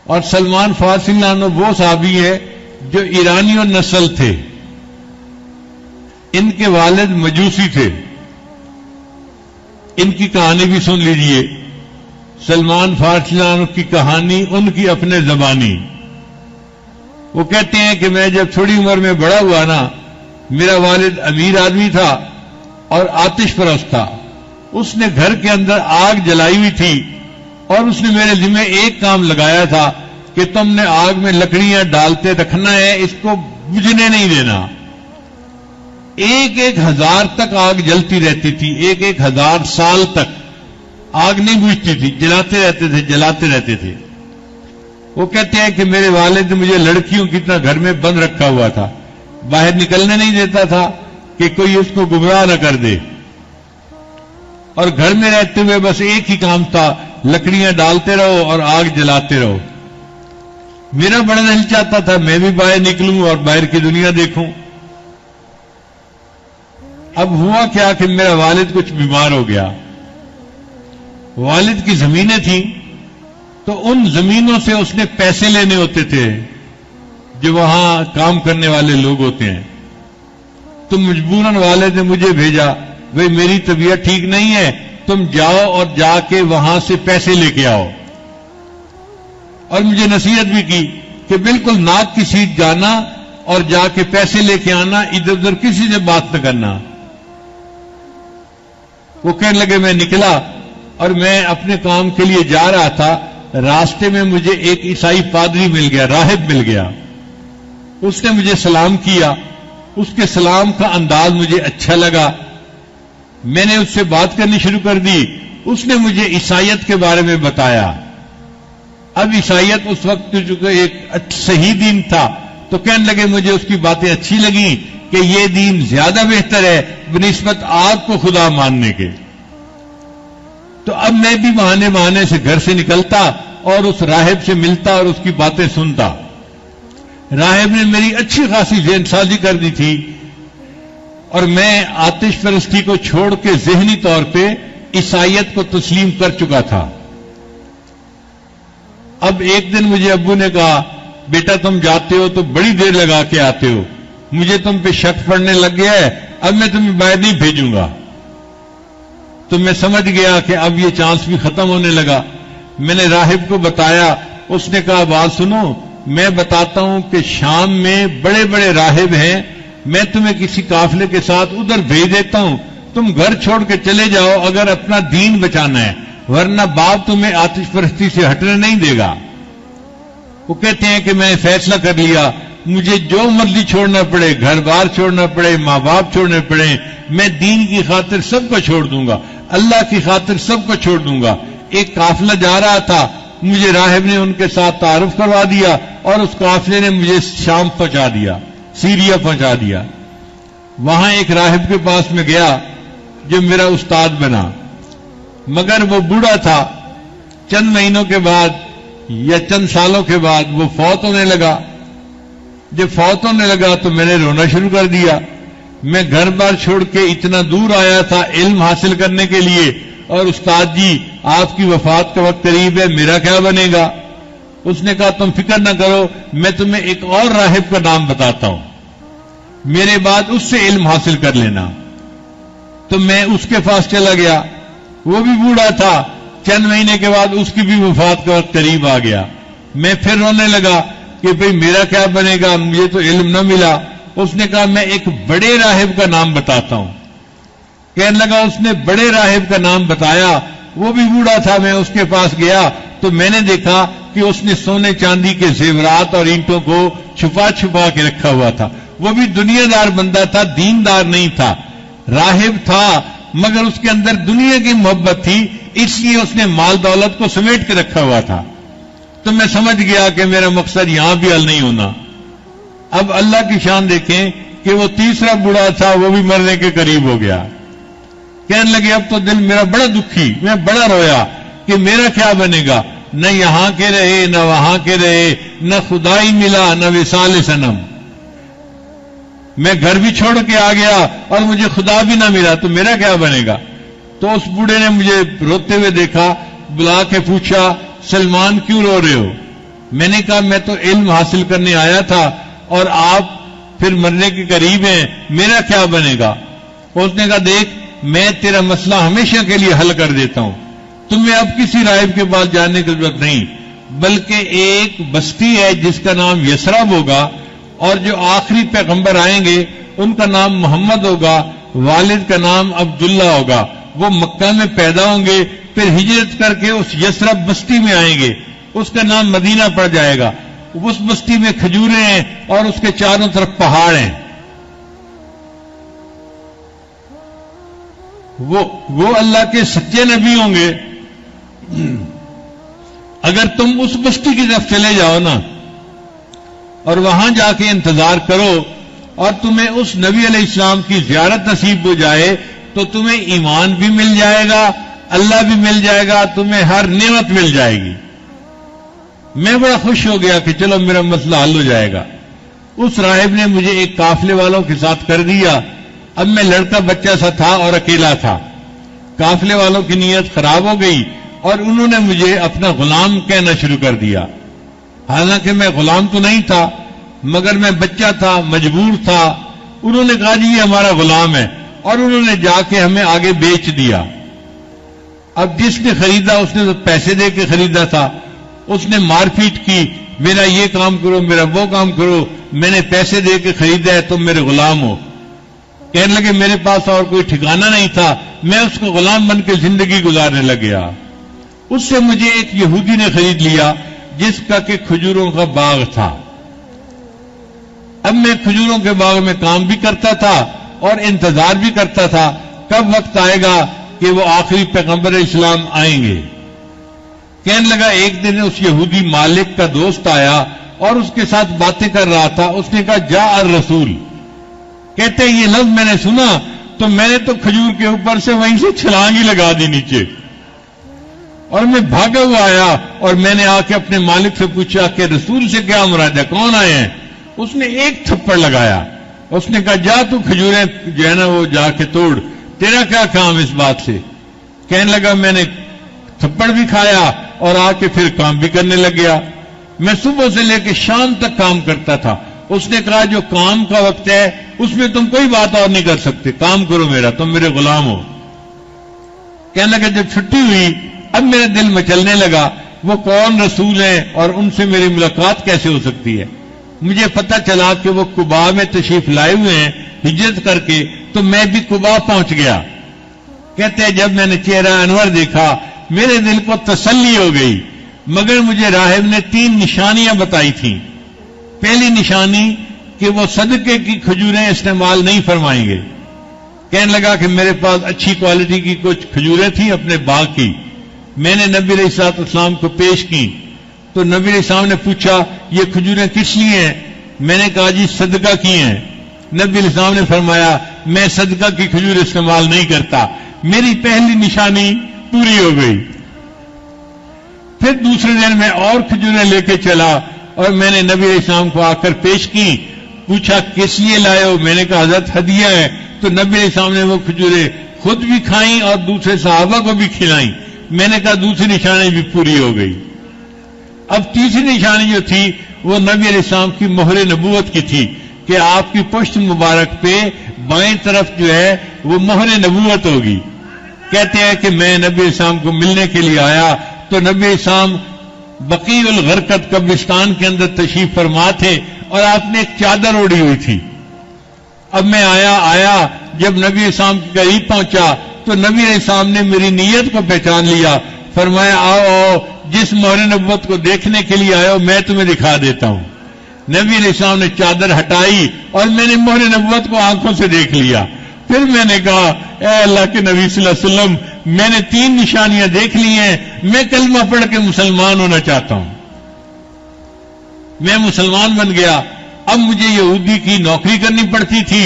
اور سلمان فارسی رضی اللہ عنہ وہ صحابی ہے جو ایرانی اور نسل تھے، ان کے والد مجوسی تھے. ان کی کہانی بھی سن لیجئے. سلمان فارسی رضی اللہ عنہ کی کہانی ان کی اپنے زبانی. وہ کہتے ہیں کہ میں جب تھوڑی عمر میں بڑا ہوا نا، میرا والد امیر آدمی تھا اور آتش پرست تھا. اس نے گھر کے اندر آگ جلائی ہوئی تھی اور اس نے میرے ذمہ ایک کام لگایا تھا کہ تم نے آگ میں لکڑیاں ڈالتے رکھنا ہے، اس کو بجھنے نہیں دینا. 1,000 تک آگ جلتی رہتی تھی، 1,000 سال تک آگ نہیں بجھتی تھی، جلاتے رہتے تھے. وہ کہتے ہیں کہ میرے والد نے مجھے لڑکیوں کی طرح گھر میں بند رکھا ہوا تھا، باہر نکلنے نہیں دیتا تھا کہ کوئی اس کو گمراہ نہ کر دے. اور گھر میں رہتے ہوئے بس ایک ہی کام تھا، لکڑیاں ڈالتے رہو اور آگ جلاتے رہو. میرا بڑا دل چاہتا تھا میں بھی باہر نکلوں اور باہر کی دنیا دیکھوں. اب ہوا کیا کہ میرا والد کچھ بیمار ہو گیا. والد کی زمینیں تھیں تو ان زمینوں سے اس نے پیسے لینے ہوتے تھے جو وہاں کام کرنے والے لوگ ہوتے ہیں. تو مجبوراً والد نے مجھے بھیجا، بھئی میری طبیعت ٹھیک نہیں ہے، تم جاؤ اور جا کے وہاں سے پیسے لے کے آؤ. اور مجھے نصیحت بھی کی کہ بالکل ناک کی سیٹ جانا اور جا کے پیسے لے کے آنا، ادھر ادھر کسی سے بات نہ کرنا. وہ کہنے لگے میں نکلا اور میں اپنے کام کے لیے جا رہا تھا. راستے میں مجھے ایک عیسائی پادری مل گیا، راہب مل گیا. اس نے مجھے سلام کیا. اس کے سلام کا انداز مجھے اچھا لگا. میں نے اس سے بات کرنی شروع کر دی. اس نے مجھے عیسائیت کے بارے میں بتایا. اب عیسائیت اس وقت جو ایک صحیح دین تھا تو کہنے لگے مجھے اس کی باتیں اچھی لگیں کہ یہ دین زیادہ بہتر ہے بنسبت آپ کو خدا ماننے کے. تو اب میں بھی بہانے سے گھر سے نکلتا اور اس راہب سے ملتا اور اس کی باتیں سنتا. راہب نے میری اچھی خاصی ذہن سازی کر دی تھی اور میں آتش پرستی کو چھوڑ کے ذہنی طور پہ عیسائیت کو تسلیم کر چکا تھا. اب ایک دن مجھے ابو نے کہا بیٹا تم جاتے ہو تو بڑی دیر لگا کے آتے ہو، مجھے تم پہ شک پڑنے لگ گیا ہے، اب میں تمہیں باہر نہیں بھیجوں گا. تو میں سمجھ گیا کہ اب یہ چانس بھی ختم ہونے لگا. میں نے راہب کو بتایا. اس نے کہا بات سنو، میں بتاتا ہوں کہ شام میں بڑے بڑے راہب ہیں، میں تمہیں کسی قافلے کے ساتھ ادھر بھیج دیتا ہوں، تم گھر چھوڑ کے چلے جاؤ اگر اپنا دین بچانا ہے، ورنہ باپ تمہیں آتش پرستی سے ہٹنے نہیں دے گا. وہ کہتے ہیں کہ میں نے فیصلہ کر لیا، مجھے جو مرضی چھوڑنا پڑے، گھر بار چھوڑنا پڑے، ماں باپ چھوڑنے پڑے، میں دین کی خاطر سب کو چھوڑ دوں گا، اللہ کی خاطر سب کو چھوڑ دوں گا. ایک قافلہ جا رہا تھا، مجھے راہب نے ان کے ساتھ تعارف کروا دیا اور اس قافلے نے مجھے شام پہنچا دیا، سیریا پہنچا دیا. وہاں ایک راہب کے پاس میں گیا جو میرا استاد بنا، مگر وہ بوڑھا تھا. چند مہینوں کے بعد یا چند سالوں کے بعد وہ فوت ہونے لگا. جب فوت ہونے لگا تو میں نے رونا شروع کر دیا. میں گھر بار چھوڑ کے اتنا دور آیا تھا علم حاصل کرنے کے لیے، اور استاد جی آپ کی وفات کا وقت قریب ہے، میرا کیا بنے گا؟ اس نے کہا تم فکر نہ کرو، میں تمہیں ایک اور راہب کا نام بتاتا ہوں، میرے بعد اس سے علم حاصل کر لینا. تو میں اس کے پاس چلا گیا. وہ بھی بوڑھا تھا. چند مہینے کے بعد اس کی بھی وفات کا وقت قریب آ گیا. میں پھر رونے لگا کہ بھئی میرا کیا بنے گا، مجھے تو علم نہ ملا. اس نے کہا میں ایک بڑے راہب کا نام بتاتا ہوں. کہنے لگا اس نے بڑے راہب کا نام بتایا. وہ بھی بوڑھا تھا. میں اس کے پاس گیا تو میں نے دیکھا کہ اس نے سونے چاندی کے زیورات اور اینٹوں کو چھپا چھپا کے رکھا ہوا تھا. وہ بھی دنیا دار بندہ تھا، دیندار نہیں تھا. راہب تھا مگر اس کے اندر دنیا کی محبت تھی، اس لیے اس نے مال دولت کو سمیٹ کے رکھا ہوا تھا. تو میں سمجھ گیا کہ میرا مقصد یہاں بھی حل نہیں ہونا. اب اللہ کی شان دیکھیں کہ وہ تیسرا بوڑھا تھا، وہ بھی مرنے کے قریب ہو گیا. کہنے لگے اب تو دل میرا بڑا دکھی، میں بڑا رویا کہ میرا کیا بنے گا. نہ یہاں کے رہے نہ وہاں کے رہے، نہ خدائی ملا نہ وصال صنم. میں گھر بھی چھوڑ کے آ گیا اور مجھے خدا بھی نہ ملا، تو میرا کیا بنے گا. تو اس بوڑھے نے مجھے روتے ہوئے دیکھا، بلا کے پوچھا سلمان کیوں رو رہے ہو؟ میں نے کہا میں تو علم حاصل کرنے آیا تھا اور آپ پھر مرنے کے قریب ہیں، میرا کیا بنے گا؟ اس نے کہا دیکھ میں تیرا مسئلہ ہمیشہ کے لیے حل کر دیتا ہوں، تمہیں اب کسی راہب کے پاس جانے کی ضرورت نہیں، بلکہ ایک بستی ہے جس کا نام یثرب ہوگا، اور جو آخری پیغمبر آئیں گے ان کا نام محمد ہوگا، والد کا نام عبداللہ ہوگا، وہ مکہ میں پیدا ہوں گے، پھر ہجرت کر کے اس یثرب بستی میں آئیں گے، اس کا نام مدینہ پڑ جائے گا، اس بستی میں کھجوریں ہیں اور اس کے چاروں طرف پہاڑ ہیں، وہ اللہ کے سچے نبی ہوں گے۔ اگر تم اس بستی کی طرف چلے جاؤ نا اور وہاں جا کے انتظار کرو اور تمہیں اس نبی علیہ السلام کی زیارت نصیب ہو جائے تو تمہیں ایمان بھی مل جائے گا، اللہ بھی مل جائے گا، تمہیں ہر نعمت مل جائے گی۔ میں بڑا خوش ہو گیا کہ چلو میرا مسئلہ حل ہو جائے گا۔ اس راہب نے مجھے ایک قافلے والوں کے ساتھ کر دیا۔ اب میں لڑکا بچہ سا تھا اور اکیلا تھا، قافلے والوں کی نیت خراب ہو گئی اور انہوں نے مجھے اپنا غلام کہنا شروع کر دیا، حالانکہ میں غلام تو نہیں تھا مگر میں بچہ تھا، مجبور تھا۔ انہوں نے کہا جی یہ ہمارا غلام ہے، اور انہوں نے جا کے ہمیں آگے بیچ دیا۔ اب جس نے خریدا اس نے تو پیسے دے کے خریدا تھا، اس نے مار پیٹ کی، میرا یہ کام کرو، میرا وہ کام کرو، میں نے پیسے دے کے خریدا ہے، تم میرے غلام ہو۔ کہنے لگے میرے پاس اور کوئی ٹھکانہ نہیں تھا، میں اس کو غلام بن کے زندگی گزارنے لگ گیا۔ اس سے مجھے ایک یہودی نے خرید لیا جس کا کہ کھجوروں کا باغ تھا۔ اب میں کھجوروں کے باغ میں کام بھی کرتا تھا اور انتظار بھی کرتا تھا کب وقت آئے گا کہ وہ آخری پیغمبر اسلام آئیں گے۔ کہنے لگا ایک دن اس یہودی مالک کا دوست آیا اور اس کے ساتھ باتیں کر رہا تھا، اس نے کہا جاء الرسول، کہتے یہ لفظ میں نے سنا تو میں نے تو کھجور کے اوپر سے وہیں سے چھلانگ ہی لگا دی نیچے، اور میں بھاگا ہوا آیا اور میں نے آ کے اپنے مالک سے پوچھا کہ رسول سے کیا مراد ہے، کون آئے ہیں؟ اس نے ایک تھپڑ لگایا، اس نے کہا جا تو کھجوریں جو ہے نا وہ جا کے توڑ، تیرا کیا کام اس بات سے؟ کہنے لگا میں نے تھپڑ بھی کھایا اور آ کے پھر کام بھی کرنے لگ گیا، میں صبح سے لے کے شام تک کام کرتا تھا۔ اس نے کہا جو کام کا وقت ہے اس میں تم کوئی بات اور نہیں کر سکتے، کام کرو میرا، تم میرے غلام ہو۔ کہنے لگا جب چھٹی ہوئی اب میرا دل مچلنے لگا، وہ کون رسول ہیں اور ان سے میری ملاقات کیسے ہو سکتی ہے؟ مجھے پتہ چلا کہ وہ قباء میں تشریف لائے ہوئے ہیں ہجرت کر کے، تو میں بھی قباء پہنچ گیا۔ کہتے ہیں جب میں نے چہرہ انور دیکھا میرے دل کو تسلی ہو گئی، مگر مجھے راہب نے 3 نشانیاں بتائی تھیں۔ پہلی نشانی کہ وہ صدقے کی کھجوریں استعمال نہیں فرمائیں گے۔ کہنے لگا کہ میرے پاس اچھی کوالٹی کی کچھ کھجوریں تھیں اپنے باغ کی، میں نے نبی علیہ الصلوۃ والسلام کو پیش کی تو نبی علیہ السلام نے پوچھا یہ کھجوریں کس لیے ہیں؟ میں نے کہا جی صدقہ کی ہیں۔ نبی علیہ السلام نے فرمایا میں صدقہ کی کھجور استعمال نہیں کرتا۔ میری پہلی نشانی پوری ہو گئی۔ پھر دوسرے دن میں اور کھجوریں لے کے چلا اور میں نے نبی علیہ السلام کو آ کر پیش کی، پوچھا کس لیے لائے ہو؟ میں نے کہا حضرت ہدیہ ہے۔ تو نبی علیہ السلام نے وہ کھجوریں خود بھی کھائیں اور دوسرے صحابہ کو بھی کھلائیں۔ میں نے کہا دوسری نشانی بھی پوری ہو گئی۔ اب تیسری نشانی جو تھی وہ نبی علیہ السلام کی مہر نبوت کی تھی کہ آپ کی پشت مبارک پہ بائیں طرف جو ہے وہ مہر نبوت ہوگی۔ کہتے ہیں کہ میں نبی علیہ السلام کو ملنے کے لیے آیا تو نبی علیہ السلام بقیع الغرقد قبرستان کے اندر تشریف فرما تھے اور آپ نے ایک چادر اوڑھی ہوئی تھی۔ اب میں آیا جب نبی علیہ السلام کے قریب پہنچا تو نبی علیہ السلام نے میری نیت کو پہچان لیا، فرمایا آؤ جس مہر نبوت کو دیکھنے کے لیے آئے ہو میں تمہیں دکھا دیتا ہوں۔ نبی علیہ السلام نے چادر ہٹائی اور میں نے مہر نبوت کو آنکھوں سے دیکھ لیا۔ پھر میں نے کہا اے اللہ کے نبی صلی اللہ علیہ وسلم میں نے 3 نشانیاں دیکھ لی ہیں، میں کلمہ پڑھ کے مسلمان ہونا چاہتا ہوں۔ میں مسلمان بن گیا۔ اب مجھے یہودی کی نوکری کرنی پڑتی تھی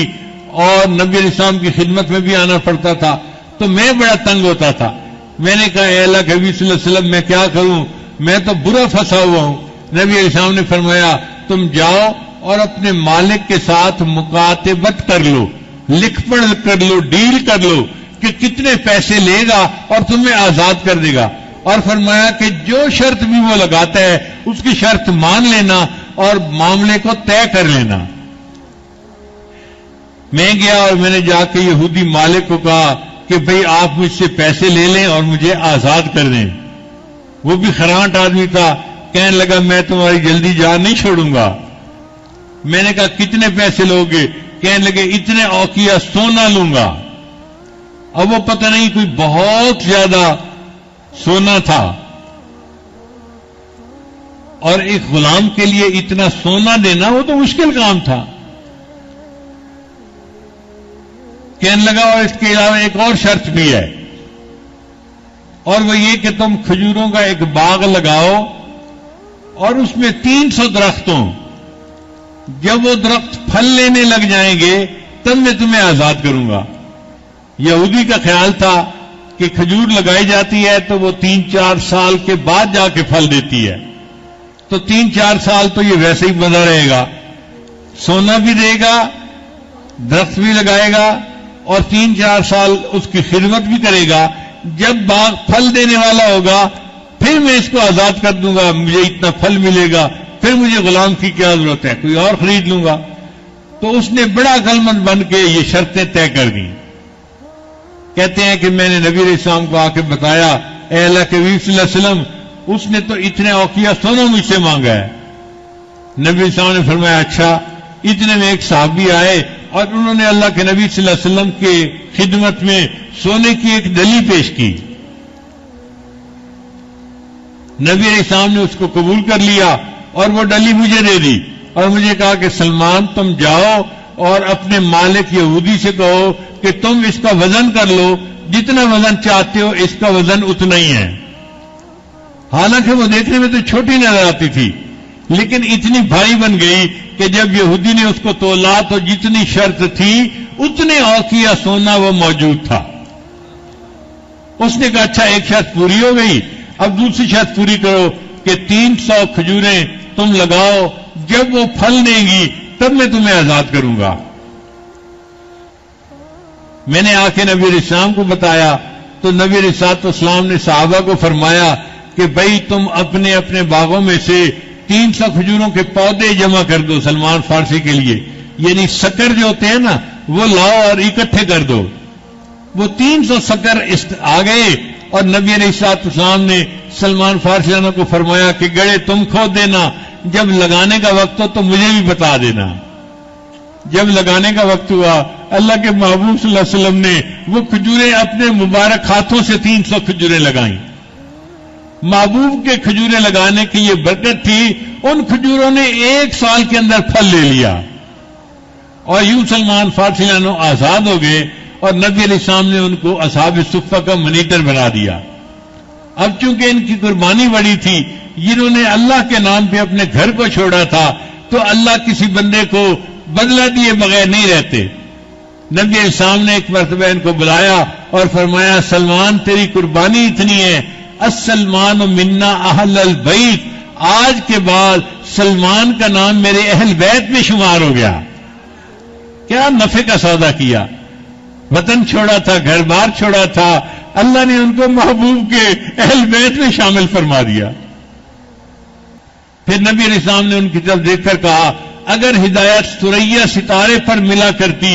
اور نبی علیہ السلام کی خدمت میں بھی آنا پڑتا تھا، تو میں بڑا تنگ ہوتا تھا۔ میں نے کہا اے اللہ کے نبی صلی اللہ علیہ وسلم میں کیا کروں، میں تو برا پھنسا ہوا ہوں۔ نبی علیہ السلام نے فرمایا تم جاؤ اور اپنے مالک کے ساتھ مکاتبت کر لو، لکھ پڑھ کر لو، ڈیل کر لو کہ کتنے پیسے لے گا اور تمہیں آزاد کر دے گا، اور فرمایا کہ جو شرط بھی وہ لگاتا ہے اس کی شرط مان لینا اور معاملے کو طے کر لینا۔ میں گیا اور میں نے جا کے یہودی مالک کو کہا کہ بھئی آپ مجھ سے پیسے لے لیں اور مجھے آزاد کر دیں۔ وہ بھی خرانٹ آدمی تھا، کہنے لگا میں تمہاری جلدی جان نہیں چھوڑوں گا۔ میں نے کہا کتنے پیسے لوگے؟ کہنے لگے اتنے اوقیہ سونا لوں گا۔ اب وہ پتہ نہیں کوئی بہت زیادہ سونا تھا، اور ایک غلام کے لیے اتنا سونا دینا وہ تو مشکل کام تھا۔ کہنے لگا اور اس کے علاوہ ایک اور شرط بھی ہے، اور وہ یہ کہ تم کھجوروں کا ایک باغ لگاؤ اور اس میں 300 درخت ہوں، جب وہ درخت پھل لینے لگ جائیں گے تب میں تمہیں آزاد کروں گا۔ یہودی کا خیال تھا کہ کھجور لگائی جاتی ہے تو وہ 3-4 سال کے بعد جا کے پھل دیتی ہے، تو 3-4 سال تو یہ ویسے ہی بنا رہے گا، سونا بھی دے گا، درخت بھی لگائے گا، اور 3-4 سال اس کی خدمت بھی کرے گا۔ جب باغ پھل دینے والا ہوگا پھر میں اس کو آزاد کر دوں گا، مجھے اتنا پھل ملے گا، پھر مجھے غلام کی کیا ضرورت ہے، کوئی اور خرید لوں گا۔ تو اس نے بڑا عقل مند بن کے یہ شرطیں طے کر دیں۔ کہتے ہیں کہ میں نے نبی علیہ السلام کو آ کے بتایا، اے اللہ کے نبی صلی اللہ علیہ وسلم، اس نے تو اتنے اوقیہ سونا مجھ سے مانگا ہے۔ نبی علیہ السلام نے فرمایا اچھا۔ اتنے میں ایک صحابی آئے اور انہوں نے اللہ کے نبی صلی اللہ علیہ وسلم کے خدمت میں سونے کی ایک ڈلی پیش کی۔ نبی علیہ السلام نے اس کو قبول کر لیا اور وہ ڈلی مجھے دے دی، اور مجھے کہا کہ سلمان تم جاؤ اور اپنے مالک یہودی سے کہو کہ تم اس کا وزن کر لو، جتنا وزن چاہتے ہو اس کا وزن اتنا ہی ہے۔ حالانکہ وہ دیکھنے میں تو چھوٹی نظر آتی تھی، لیکن اتنی بھاری بن گئی کہ جب یہودی نے اس کو تولا تو جتنی شرط تھی اتنے اوقیہ سونا وہ موجود تھا۔ اس نے کہا اچھا ایک شرط پوری ہو گئی، اب دوسری شرط پوری کرو کہ 300 کھجوریں تم لگاؤ، جب وہ پھل دیں گی تب میں تمہیں آزاد کروں گا۔ میں نے آ کے نبی علیہ السلام کو بتایا تو نبی علیہ السلام نے صحابہ کو فرمایا کہ بھئی تم اپنے اپنے باغوں میں سے 300 کھجوروں کے پودے جمع کر دو سلمان فارسی کے لیے، یعنی سکر جو ہوتے ہیں نا وہ لاؤ اور اکٹھے کر دو۔ وہ 300 سکر آ گئے اور نبی علیہ السلام نے سلمان فارسی کو فرمایا کہ گڑے تم کھود دینا، جب لگانے کا وقت ہو تو مجھے بھی بتا دینا۔ جب لگانے کا وقت ہوا اللہ کے محبوب صلی اللہ علیہ وسلم نے وہ کھجوریں اپنے مبارک ہاتھوں سے 300 کھجوریں لگائیں۔ محبوب کے کھجوریں لگانے کی یہ برکت تھی، ان کھجوروں نے 1 سال کے اندر پھل لے لیا، اور یوں سلمان فارسی آزاد ہو گئے، اور نبی علیہ السلام نے ان کو اصحاب صفہ کا منیٹر بنا دیا۔ اب چونکہ ان کی قربانی بڑی تھی، جنہوں نے اللہ کے نام پہ اپنے گھر کو چھوڑا تھا، تو اللہ کسی بندے کو بدلہ دیے بغیر نہیں رہتے۔ نبی علیہ السلام نے ایک مرتبہ ان کو بلایا اور فرمایا سلمان تیری قربانی اتنی ہے، السلمان منا اہل البیت، آج کے بعد سلمان کا نام میرے اہل بیت میں شمار ہو گیا۔ کیا نفع کا سودا کیا، وطن چھوڑا تھا، گھر بار چھوڑا تھا، اللہ نے ان کو محبوب کے اہل بیت میں شامل فرما دیا۔ پھر نبی علیہ السلام نے ان کی طرف دیکھ کر کہا اگر ہدایت ثریا ستارے پر ملا کرتی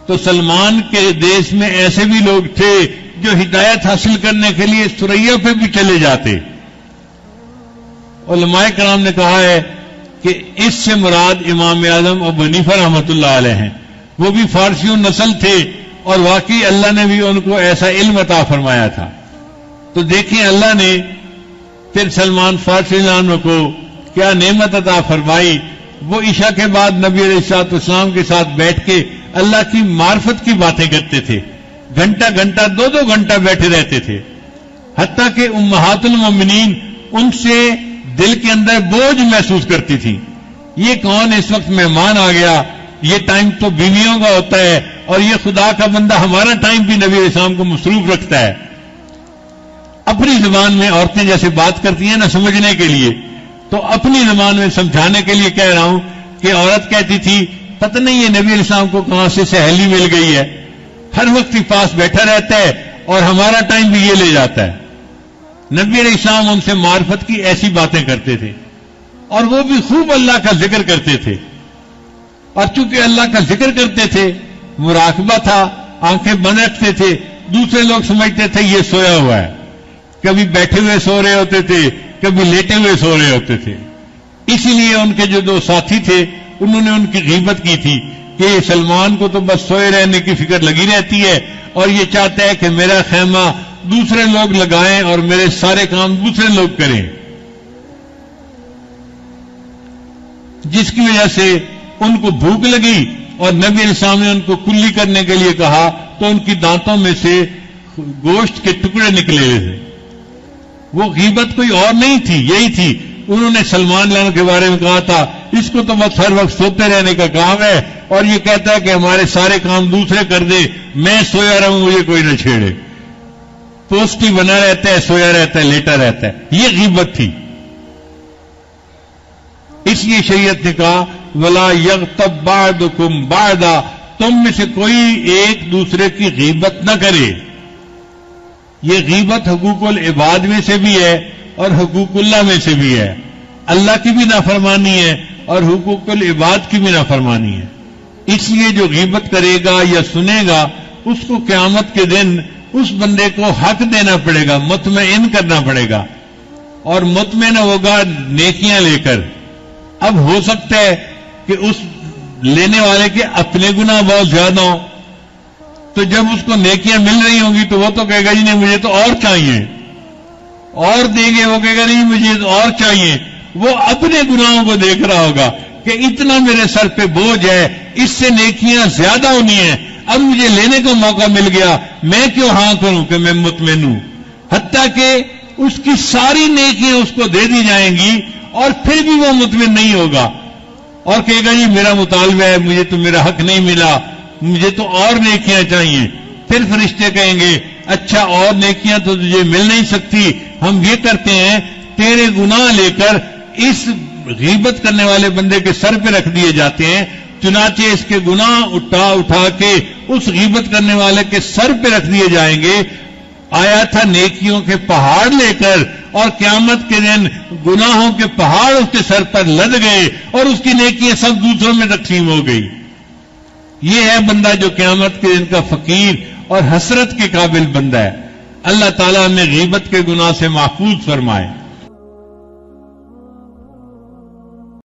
تو سلمان کے دیش میں ایسے بھی لوگ تھے جو ہدایت حاصل کرنے کے لیے ثریا پہ بھی چلے جاتے۔ علماء کرام نے کہا ہے کہ اس سے مراد امام اعظم ابو حنیفہ رحمۃ اللہ علیہ ہیں، وہ بھی فارسیوں نسل تھے، اور واقعی اللہ نے بھی ان کو ایسا علم عطا فرمایا تھا۔ تو دیکھیں اللہ نے پھر سلمان فارسی عنہ کو کیا نعمت عطا فرمائی۔ وہ عشاء کے بعد نبی علیہ السلام کے ساتھ بیٹھ کے اللہ کی معرفت کی باتیں کرتے تھے، گھنٹہ گھنٹہ 2-2 گھنٹہ بیٹھے رہتے تھے، حتیٰ کہ امہات المومنین ان سے دل کے اندر بوجھ محسوس کرتی تھی، یہ کون اس وقت مہمان آ گیا، یہ ٹائم تو بیویوں کا ہوتا ہے، اور یہ خدا کا بندہ ہمارا ٹائم بھی نبی علیہ السلام کو مصروف رکھتا ہے۔ اپنی زبان میں عورتیں جیسے بات کرتی ہیں نا سمجھنے کے لیے، تو اپنی زبان میں سمجھانے کے لیے کہہ رہا ہوں کہ عورت کہتی تھی پتہ نہیں یہ نبی علیہ السلام کو کہاں سے سہیلی مل گئی ہے، ہر وقت ہی پاس بیٹھا رہتا ہے اور ہمارا ٹائم بھی یہ لے جاتا ہے. نبی علیہ السلام ان سے معرفت کی ایسی باتیں کرتے تھے اور وہ بھی خوب اللہ کا ذکر کرتے تھے. اور چونکہ اللہ کا ذکر کرتے تھے، مراقبہ تھا، آنکھیں بند رکھتے تھے، دوسرے لوگ سمجھتے تھے یہ سویا ہوا ہے. کبھی بیٹھے ہوئے سو رہے ہوتے تھے، کبھی لیٹے ہوئے سو رہے ہوتے تھے. اسی لیے ان کے جو دو ساتھی تھے انہوں نے ان کی غیبت کی تھی کہ سلمان کو تو بس سوئے رہنے کی فکر لگی رہتی ہے اور یہ چاہتا ہے کہ میرا خیمہ دوسرے لوگ لگائیں اور میرے سارے کام دوسرے لوگ کریں، جس کی وجہ سے ان کو بھوک لگی اور نبی علیہ السلام نے ان کو کلی کرنے کے لیے کہا تو ان کی دانتوں میں سے گوشت کے ٹکڑے نکلے تھے. وہ غیبت کوئی اور نہیں تھی، یہی تھی. انہوں نے سلمان لان کے بارے میں کہا تھا اس کو تو بس ہر وقت سوتے رہنے کا کام ہے اور یہ کہتا ہے کہ ہمارے سارے کام دوسرے کر دے، میں سویا رہوں مجھے کوئی نہ چھیڑے. پوسٹی بنا رہتا ہے، سویا رہتا ہے، لیٹا رہتا ہے. یہ غیبت تھی. اس لیے شریعت نے کہا ولا یغتب بعضکم بعضا، تم میں سے کوئی ایک دوسرے کی غیبت نہ کرے. یہ غیبت حقوق العباد میں سے بھی ہے اور حقوق اللہ میں سے بھی ہے. اللہ کی بھی نافرمانی ہے اور حقوق العباد کی بھی نافرمانی ہے. اس لیے جو غیبت کرے گا یا سنے گا اس کو قیامت کے دن اس بندے کو حق دینا پڑے گا، مطمئن کرنا پڑے گا اور مطمئن ہوگا نیکیاں لے کر. اب ہو سکتا ہے کہ اس لینے والے کے اپنے گناہ بہت زیادہ ہوں، تو جب اس کو نیکیاں مل رہی ہوں گی تو وہ تو کہے گا جی نہیں مجھے تو اور چاہیے، اور دیں گے، وہ کہے گا نہیں مجھے تو اور چاہیے. وہ اپنے گناہوں کو دیکھ رہا ہوگا کہ اتنا میرے سر پہ بوجھ ہے، اس سے نیکیاں زیادہ ہونی ہیں، اب مجھے لینے کا موقع مل گیا، میں کیوں ہاں کروں کہ میں مطمئن ہوں. حتیٰ کہ اس کی ساری نیکیاں اس کو دے دی جائیں گی اور پھر بھی وہ مطمئن نہیں ہوگا اور کہے گا جی میرا مطالبہ ہے، مجھے تو میرا حق نہیں ملا، مجھے تو اور نیکیاں چاہیے. پھر فرشتے کہیں گے اچھا اور نیکیاں تو تجھے مل نہیں سکتی، ہم یہ کرتے ہیں تیرے گناہ لے کر اس غیبت کرنے والے بندے کے سر پہ رکھ دیے جاتے ہیں. چنانچہ اس کے گناہ اٹھا کے اس غیبت کرنے والے کے سر پہ رکھ دیے جائیں گے. آیا تھا نیکیوں کے پہاڑ لے کر اور قیامت کے دن گناہوں کے پہاڑ اس کے سر پر لد گئے اور اس کی نیکیاں سب دوسروں میں تقسیم ہو گئی. یہ ہے بندہ جو قیامت کے دن کا فقیر اور حسرت کے قابل بندہ ہے. اللہ تعالیٰ نے غیبت کے گناہ سے محفوظ فرمائے.